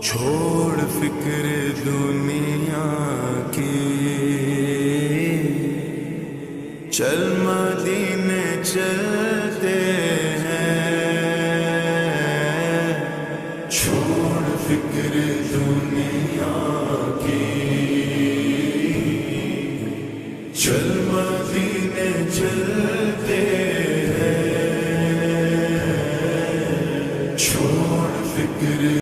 छोड़ फिक्र दुनिया की, चल मदीने चलते हैं। छोड़ फिक्र दुनिया की, चल मदीने चलते हैं।